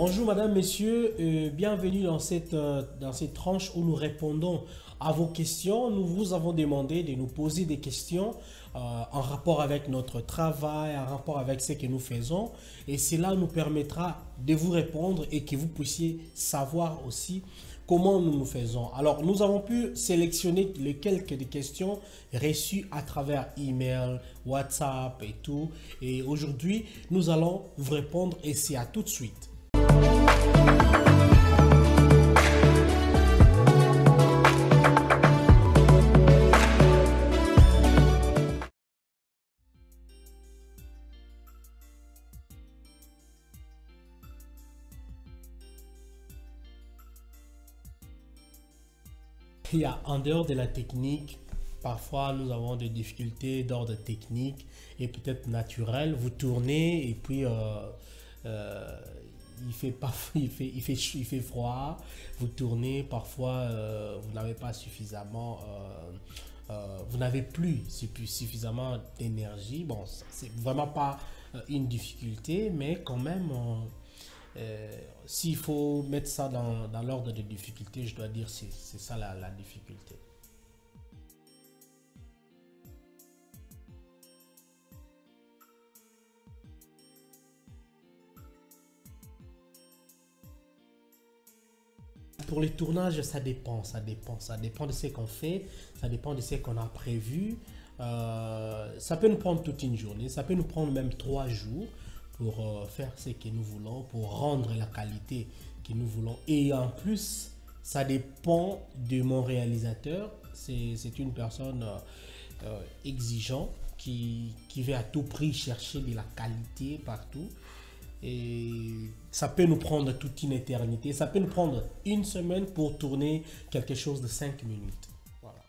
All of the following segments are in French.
Bonjour madame, messieurs, bienvenue dans cette tranche où nous répondons à vos questions. Nous vous avons demandé de nous poser des questions en rapport avec notre travail, en rapport avec ce que nous faisons. Et cela nous permettra de vous répondre et que vous puissiez savoir aussi comment nous faisons. Alors, nous avons pu sélectionner les quelques des questions reçues à travers email, WhatsApp et tout. Et aujourd'hui, nous allons vous répondre et c'est à tout de suite. Il y a en dehors de la technique, parfois nous avons des difficultés d'ordre technique et peut-être naturel. Vous tournez et puis il fait froid. Vous tournez, parfois vous n'avez pas suffisamment, vous n'avez plus suffisamment d'énergie. Bon, c'est vraiment pas une difficulté, mais quand même. S'il faut mettre ça dans l'ordre de difficulté, je dois dire c'est ça la difficulté. Pour les tournages, ça dépend de ce qu'on fait, ça dépend de ce qu'on a prévu. Ça peut nous prendre toute une journée, ça peut nous prendre même 3 jours pour faire ce que nous voulons, pour rendre la qualité que nous voulons. Et en plus, ça dépend de mon réalisateur. C'est une personne exigeante qui veut à tout prix chercher de la qualité partout. Et ça peut nous prendre toute une éternité. Ça peut nous prendre une semaine pour tourner quelque chose de 5 minutes. Voilà.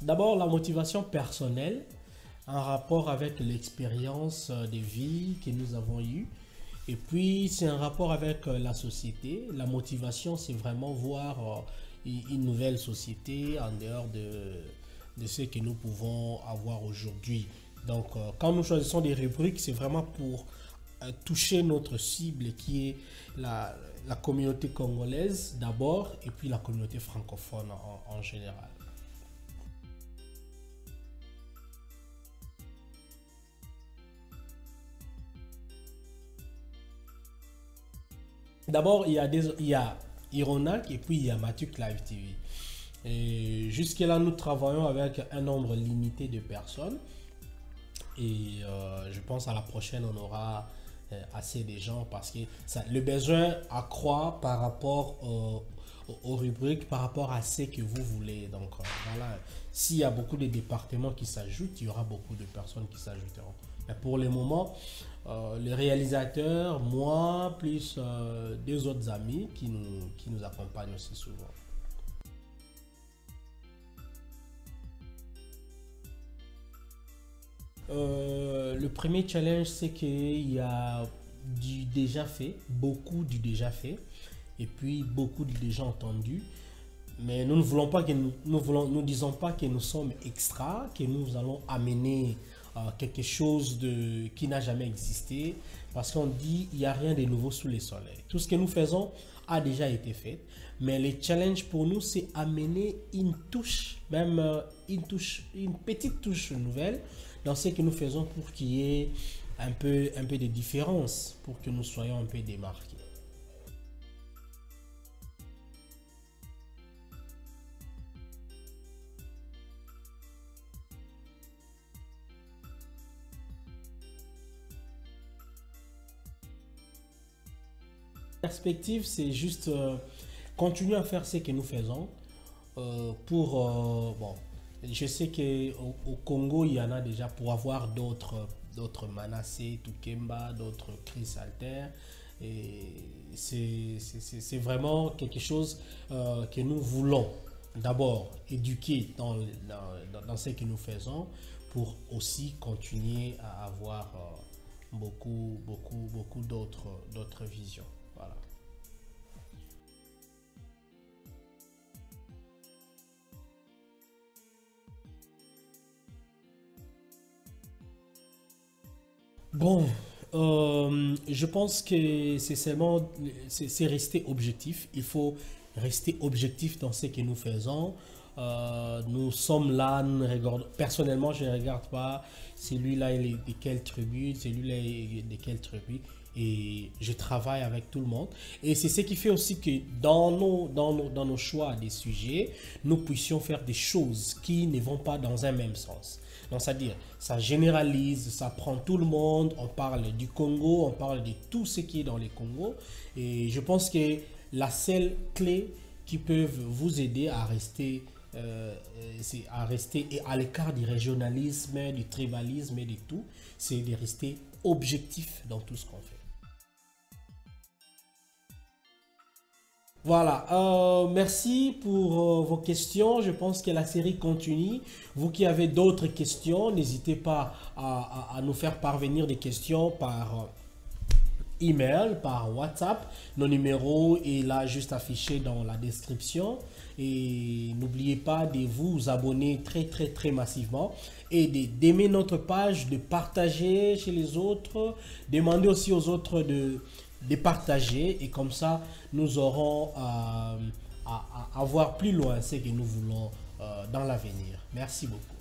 D'abord, la motivation personnelle en rapport avec l'expérience de vie que nous avons eue. Et puis, c'est un rapport avec la société. La motivation, c'est vraiment voir une nouvelle société en dehors de ce que nous pouvons avoir aujourd'hui. Donc, quand nous choisissons des rubriques, c'est vraiment pour toucher notre cible qui est la communauté congolaise d'abord et puis la communauté francophone en général. D'abord, il y a Ironac et puis il y a Matuk Live TV. Et jusque-là, nous travaillons avec un nombre limité de personnes. Et je pense à la prochaine, on aura assez de gens parce que le besoin accroît par rapport aux rubriques, par rapport à ce que vous voulez. Donc voilà, s'il y a beaucoup de départements qui s'ajoutent, il y aura beaucoup de personnes qui s'ajouteront. Mais pour le moment, le réalisateur, moi, plus deux autres amis qui nous accompagnent aussi souvent. Le premier challenge, c'est qu'il y a du déjà fait, beaucoup du déjà fait, et puis beaucoup du déjà entendu. Mais nous ne voulons pas que nous disons pas que nous sommes extra, que nous allons amener quelque chose qui n'a jamais existé, parce qu'on dit il n'y a rien de nouveau sous le soleil. Tout ce que nous faisons a déjà été fait, mais le challenge pour nous, c'est amener une touche, même une petite touche nouvelle dans ce que nous faisons pour qu'il y ait un peu de différence, pour que nous soyons un peu démarqués. Perspective, c'est juste continuer à faire ce que nous faisons bon, je sais qu'au Congo, il y en a déjà pour avoir d'autres Manasseh, Toukemba, d'autres Chris Alter. Et c'est vraiment quelque chose que nous voulons d'abord éduquer dans ce que nous faisons pour aussi continuer à avoir beaucoup d'autres visions. Voilà. Bon, je pense que c'est seulement, c'est rester objectif. Il faut rester objectif dans ce que nous faisons. Nous sommes là, personnellement, je ne regarde pas celui-là il est de quelle tribu, celui-là il est de quelle tribu. Et je travaille avec tout le monde. Et c'est ce qui fait aussi que dans nos choix des sujets, nous puissions faire des choses qui ne vont pas dans un même sens. Donc, c'est-à-dire, ça généralise, ça prend tout le monde, on parle du Congo, on parle de tout ce qui est dans les Congos. Et je pense que la seule clé qui peut vous aider à rester à l'écart du régionalisme, du tribalisme et de tout, c'est de rester objectif dans tout ce qu'on fait. Voilà, merci pour vos questions. Je pense que la série continue. Vous qui avez d'autres questions, n'hésitez pas à nous faire parvenir des questions par email, par WhatsApp. Nos numéros est là juste affiché dans la description. Et n'oubliez pas de vous abonner très massivement et d'aimer notre page, de partager chez les autres, demander aussi aux autres de partager et comme ça nous aurons à voir plus loin ce que nous voulons dans l'avenir. Merci beaucoup.